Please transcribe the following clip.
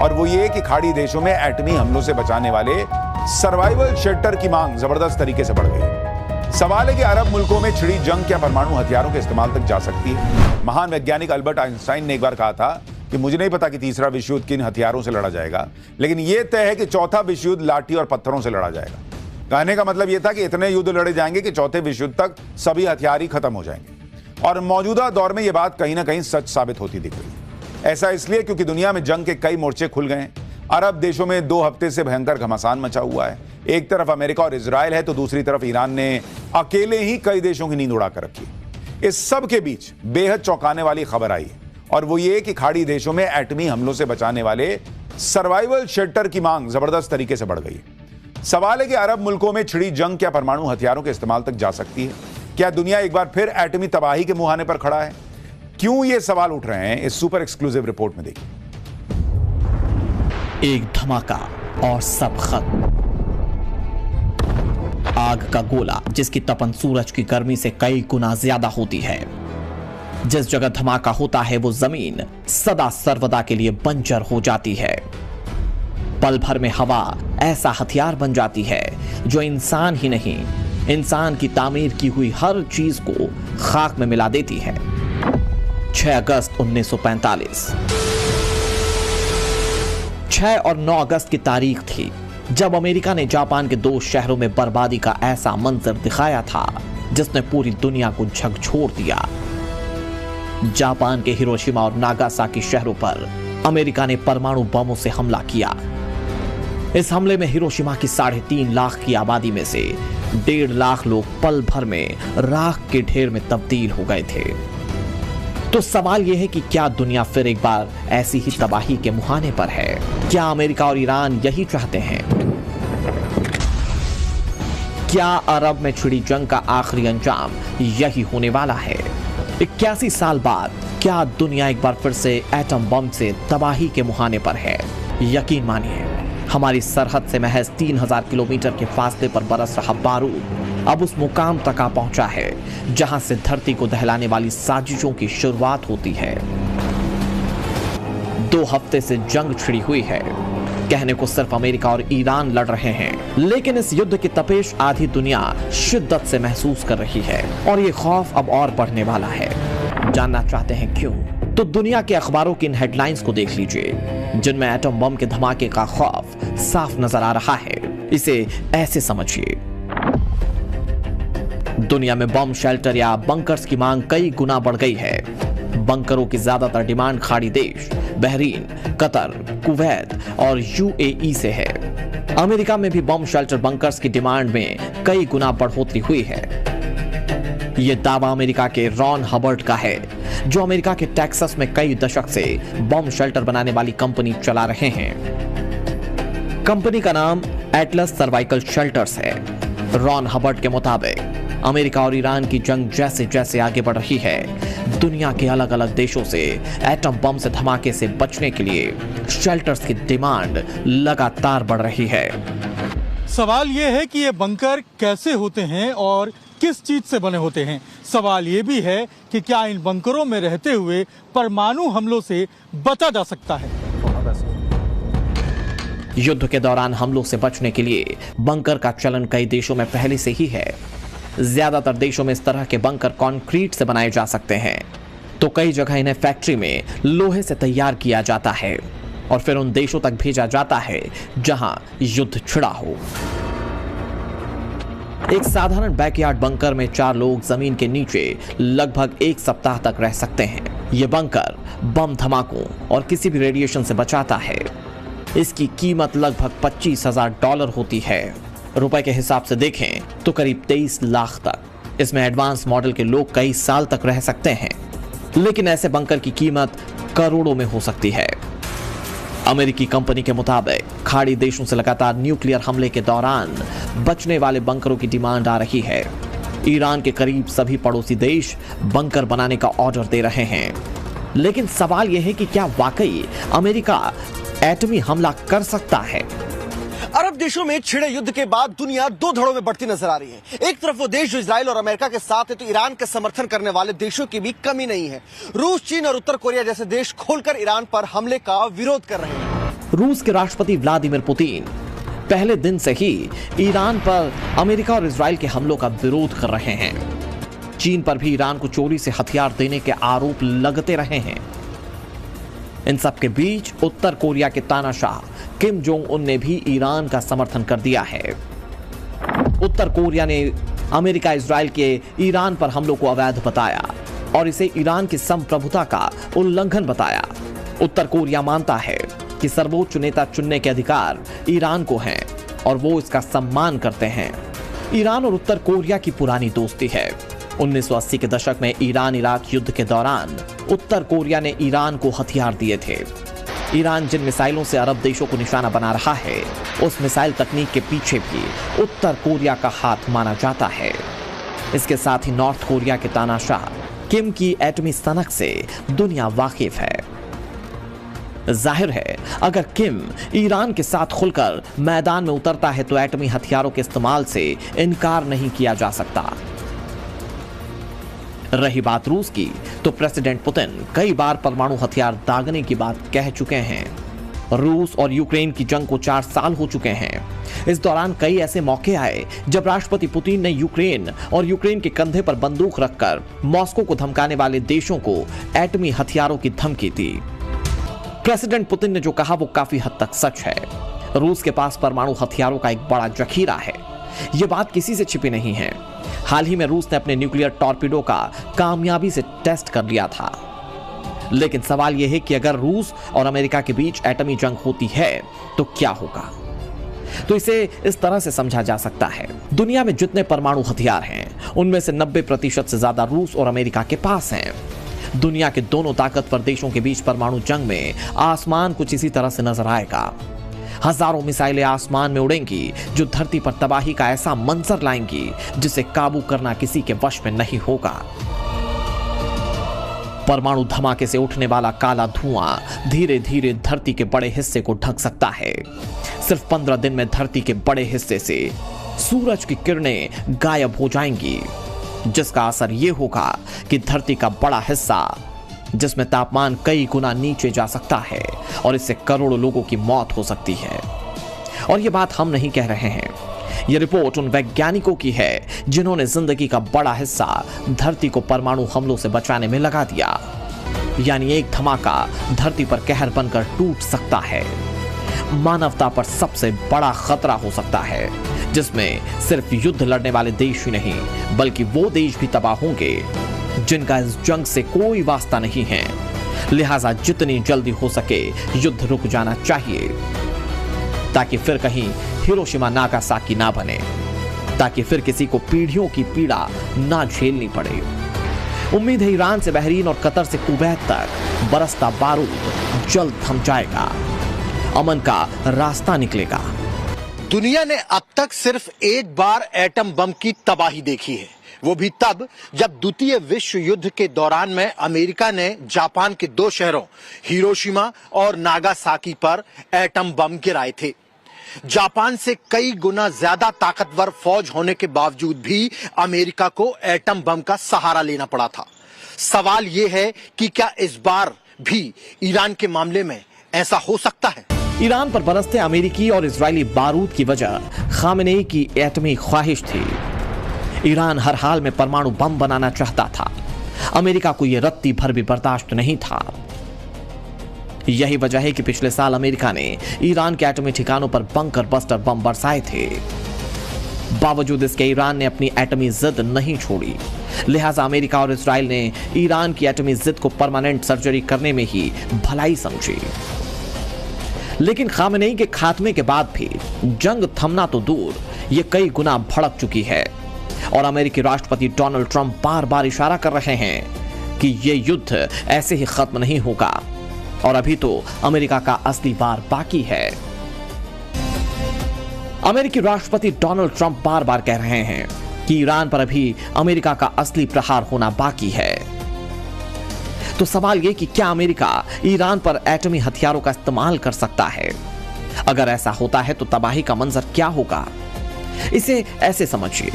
और वो ये कि खाड़ी देशों में एटमी हमलों से बचाने वाले सर्वाइवल शेल्टर की मांग जबरदस्त तरीके से बढ़ गई। सवाल है कि अरब मुल्कों में छिड़ी जंग क्या परमाणु हथियारों के इस्तेमाल तक जा सकती है? महान वैज्ञानिक अल्बर्ट आइंस्टाइन ने एक बार कहा था कि मुझे नहीं पता कि तीसरा विश्व युद्ध किन हथियारों से लड़ा जाएगा, लेकिन यह तय है कि चौथा विश्व युद्ध लाठी और पत्थरों से लड़ा जाएगा। कहने का मतलब यह था कि इतने युद्ध लड़े जाएंगे कि चौथे विश्व युद्ध तक सभी हथियार ही खत्म हो जाएंगे। और मौजूदा दौर में यह बात कहीं ना कहीं सच साबित होती दिख रही है। ऐसा इसलिए क्योंकि दुनिया में जंग के कई मोर्चे खुल गए हैं। अरब देशों में 2 हफ्ते से भयंकर घमासान मचा हुआ है। एक तरफ अमेरिका और इजराइल है तो दूसरी तरफ ईरान ने अकेले ही कई देशों की नींद उड़ा कर रखी। इस सब के बीच बेहद चौंकाने वाली खबर आई और वो ये कि खाड़ी देशों में एटमी हमलों से बचाने वाले सर्वाइवल शेल्टर की मांग जबरदस्त तरीके से बढ़ गई। सवाल है कि अरब मुल्कों में छिड़ी जंग क्या परमाणु हथियारों के इस्तेमाल तक जा सकती है? क्या दुनिया एक बार फिर एटमी तबाही के मुहाने पर खड़ा है? क्यों ये सवाल उठ रहे हैं, इस सुपर एक्सक्लूसिव रिपोर्ट में देखिए। एक धमाका और सब खत्म। आग का गोला जिसकी तपन सूरज की गर्मी से कई गुना ज्यादा होती है। जिस जगह धमाका होता है वो जमीन सदा सर्वदा के लिए बंजर हो जाती है। पल भर में हवा ऐसा हथियार बन जाती है जो इंसान ही नहीं, इंसान की तामीर की हुई हर चीज को खाक में मिला देती है। 6 अगस्त 1945 6 और 9 अगस्त की तारीख थी जब अमेरिका ने जापान के 2 शहरों में बर्बादी का ऐसा मंजर दिखाया था जिसने पूरी दुनिया को झकझोर दिया। जापान के हिरोशिमा और नागासाकी शहरों पर अमेरिका ने परमाणु बमों से हमला किया। इस हमले में हिरोशिमा की 3.5 लाख की आबादी में से 1.5 लाख लोग पल भर में राख के ढेर में तब्दील हो गए थे। तो सवाल यह है कि क्या दुनिया फिर एक बार ऐसी ही तबाही के मुहाने पर है? क्या अमेरिका और ईरान यही चाहते हैं? क्या अरब में छिड़ी जंग का आखिरी अंजाम यही होने वाला है? 81 साल बाद क्या दुनिया एक बार फिर से एटम बम से तबाही के मुहाने पर है? यकीन मानिए, हमारी सरहद से महज 3000 किलोमीटर के फासले पर बरस रहा बारूद अब उस मुकाम तक आ पहुंचा है जहां से धरती को दहलाने वाली साजिशों की शुरुआत होती है। 2 हफ्ते से जंग छिड़ी हुई है। कहने को सिर्फ अमेरिका और ईरान लड़ रहे हैं, लेकिन इस युद्ध की तपेश आधी दुनिया शिद्दत से महसूस कर रही है और ये खौफ अब और बढ़ने वाला है। जानना चाहते हैं क्यों? तो दुनिया के अखबारों की इन हेडलाइंस को देख लीजिए जिनमें एटम बम के धमाके का खौफ साफ नजर आ रहा है। इसे ऐसे समझिए, दुनिया में बम शेल्टर या बंकर्स की मांग कई गुना बढ़ गई है। बंकरों की ज्यादातर डिमांड खाड़ी देश बहरीन, कतर, कुवैत और यूएई से है। अमेरिका में भी बम शेल्टर बंकर्स की डिमांड में कई गुना बढ़ोतरी हुई है। यह दावा अमेरिका के रॉन हबर्ट का है जो अमेरिका के टेक्सास में कई दशक से बम शेल्टर बनाने वाली कंपनी चला रहे हैं। कंपनी का नाम एटलस सर्वाइकल शेल्टर्स है। रॉन हबर्ट के मुताबिक अमेरिका और ईरान की जंग जैसे जैसे आगे बढ़ रही है, दुनिया के अलग अलग देशों से एटम बम से धमाके से बचने के लिए शेल्टर्स की डिमांड लगातार बढ़ रही है। सवाल यह है कि ये बंकर कैसे होते हैं और किस चीज से बने होते हैं। सवाल ये भी है कि क्या इन बंकरों में रहते हुए परमाणु हमलों से बचा जा सकता है। युद्ध के दौरान हमलों से बचने के लिए बंकर का चलन कई देशों में पहले से ही है। ज्यादातर देशों में इस तरह के बंकर कंक्रीट से बनाए जा सकते हैं, तो कई जगह इन्हें फैक्ट्री में लोहे से तैयार किया जाता है और फिर उन देशों तक भेजा जाता है जहां युद्ध छिड़ा हो। एक साधारण बैकयार्ड बंकर में 4 लोग जमीन के नीचे लगभग 1 सप्ताह तक रह सकते हैं। यह बंकर बम धमाकों और किसी भी रेडिएशन से बचाता है। इसकी कीमत लगभग $25,000 होती है। रुपए के हिसाब से देखें तो करीब 23 लाख तक। इसमें एडवांस मॉडल के लोग कई साल तक रह सकते हैं, लेकिन ऐसे बंकर की कीमत करोड़ों में हो सकती है। अमेरिकी कंपनी के मुताबिक खाड़ी देशों से लगातार न्यूक्लियर हमले के दौरान बचने वाले बंकरों की डिमांड आ रही है। ईरान के करीब सभी पड़ोसी देश बंकर बनाने का ऑर्डर दे रहे हैं, लेकिन सवाल यह है कि क्या वाकई अमेरिका एटमी हमला कर सकता है? अरब देशों में छिड़े युद्ध के बाद दुनिया 2 धड़ों में बढ़ती नजर आ रही है। एक तरफ वो देश जो इजराइल और अमेरिका के साथ है, तो ईरान का समर्थन करने वाले देशों की भी कमी नहीं है। रूस, चीन और उत्तर कोरिया जैसे देश खोलकर ईरान पर हमले का विरोध कर रहे हैं। रूस के राष्ट्रपति व्लादिमीर पुतिन पहले दिन से ही ईरान पर अमेरिका और इजराइल के हमलों का विरोध कर रहे हैं। चीन पर भी ईरान को चोरी से हथियार देने के आरोप लगते रहे हैं। इन सब के बीच उत्तर कोरिया के तानाशाह किम जोंग उन ने भी ईरान का समर्थन कर दिया है। उत्तर कोरिया ने अमेरिका इजराइल के ईरान पर हमलों को अवैध बताया और इसे ईरान की संप्रभुता का उल्लंघन बताया। उत्तर कोरिया मानता है कि सर्वोच्च नेता चुनने के अधिकार ईरान को हैं और वो इसका सम्मान करते हैं। ईरान और उत्तर कोरिया की पुरानी दोस्ती है। 1980 के दशक में ईरान इराक युद्ध के दौरान उत्तर कोरिया ने ईरान को हथियार दिए थे। ईरान जिन मिसाइलों से अरब देशों को निशाना बना रहा है, उस मिसाइल तकनीक के पीछे भी उत्तर कोरिया का हाथ माना जाता है। इसके साथ ही नॉर्थ कोरिया के तानाशाह किम की एटमी सनक से दुनिया वाकिफ है। जाहिर है, अगर किम ईरान के साथ खुलकर मैदान में उतरता है तो एटमी हथियारों के इस्तेमाल से इनकार नहीं किया जा सकता। रही बात रूस की, तो प्रेसिडेंट पुतिन कई बार परमाणु हथियार दागने की बात कह चुके हैं। रूस और यूक्रेन की जंग को 4 साल हो चुके हैं। इस दौरान कई ऐसे मौके आए जब राष्ट्रपति पुतिन ने यूक्रेन और यूक्रेन के कंधे पर बंदूक रखकर मॉस्को को धमकाने वाले देशों को एटमी हथियारों की धमकी दी। प्रेसिडेंट पुतिन ने जो कहा वो काफी हद तक सच है। रूस के पास परमाणु हथियारों का एक बड़ा जखीरा है। यह बात किसी से छिपी नहीं है। हाल ही में रूस ने अपने न्यूक्लियर टॉर्पीडो का कामयाबी से टेस्ट कर लिया था। लेकिन सवाल यह है कि अगर रूस और अमेरिका के बीच एटमी जंग होती है तो क्या होगा? तो इसे इस तरह से समझा जा सकता है, दुनिया में जितने परमाणु हथियार हैं उनमें से 90% से ज्यादा रूस और अमेरिका के पास हैं। दुनिया के दोनों ताकतवर देशों के बीच परमाणु जंग में आसमान कुछ इसी तरह से नजर आएगा। हजारों मिसाइलें आसमान में उड़ेंगी जो धरती पर तबाही का ऐसा मंजर लाएंगी जिसे काबू करना किसी के वश में नहीं होगा। परमाणु धमाके से उठने वाला काला धुआं धीरे धीरे धरती के बड़े हिस्से को ढक सकता है। सिर्फ 15 दिन में धरती के बड़े हिस्से से सूरज की किरणें गायब हो जाएंगी, जिसका असर यह होगा कि धरती का बड़ा हिस्सा, जिसमें तापमान कई गुना नीचे जा सकता है और इससे करोड़ों लोगों की मौत हो सकती है। और यह बात हम नहीं कह रहे हैं, यह रिपोर्ट उन वैज्ञानिकों की है जिन्होंने जिंदगी का बड़ा हिस्सा धरती को परमाणु हमलों से बचाने में लगा दिया। यानी एक धमाका धरती पर कहर बनकर टूट सकता है। मानवता पर सबसे बड़ा खतरा हो सकता है, जिसमें सिर्फ युद्ध लड़ने वाले देश ही नहीं बल्कि वो देश भी तबाह होंगे जिनका इस जंग से कोई वास्ता नहीं है। लिहाजा जितनी जल्दी हो सके युद्ध रुक जाना चाहिए, ताकि फिर कहीं हिरोशिमा नागासाकी ना बने, ताकि फिर किसी को पीढ़ियों की पीड़ा ना झेलनी पड़े। उम्मीद है ईरान से बहरीन और कतर से कुवैत तक बरसता बारूद जल्द थम जाएगा, अमन का रास्ता निकलेगा। दुनिया ने अब तक सिर्फ एक बार एटम बम की तबाही देखी है, वो भी तब जब द्वितीय विश्व युद्ध के दौरान में अमेरिका ने जापान के 2 शहरों हिरोशिमा और नागासाकी पर एटम बम गिराए थे। जापान से कई गुना ज्यादा ताकतवर फौज होने के बावजूद भी अमेरिका को एटम बम का सहारा लेना पड़ा था। सवाल यह है कि क्या इस बार भी ईरान के मामले में ऐसा हो सकता है? ईरान पर बरसते अमेरिकी और इजरायली बारूद की वजह खामेनेई की एटमी ख्वाहिश थी। ईरान हर हाल में परमाणु बम बनाना चाहता था। अमेरिका को यह रत्ती भर भी बर्दाश्त नहीं था। यही वजह है कि पिछले साल अमेरिका ने ईरान के एटमी ठिकानों पर बंकर बस्टर बम बरसाए थे। बावजूद इसके ईरान ने अपनी एटमी जिद नहीं छोड़ी। लिहाजा अमेरिका और इजराइल ने ईरान की एटमी जिद को परमानेंट सर्जरी करने में ही भलाई समझी। लेकिन खामेनेई के खात्मे के बाद भी जंग थमना तो दूर, ये कई गुना भड़क चुकी है और अमेरिकी राष्ट्रपति डोनाल्ड ट्रंप बार बार इशारा कर रहे हैं कि यह युद्ध ऐसे ही खत्म नहीं होगा और अभी तो अमेरिका का असली वार बाकी है। अमेरिकी राष्ट्रपति डोनाल्ड ट्रंप बार बार कह रहे हैं कि ईरान पर अभी अमेरिका का असली प्रहार होना बाकी है। तो सवाल यह कि क्या अमेरिका ईरान पर एटमी हथियारों का इस्तेमाल कर सकता है? अगर ऐसा होता है तो तबाही का मंजर क्या होगा? इसे ऐसे समझिए,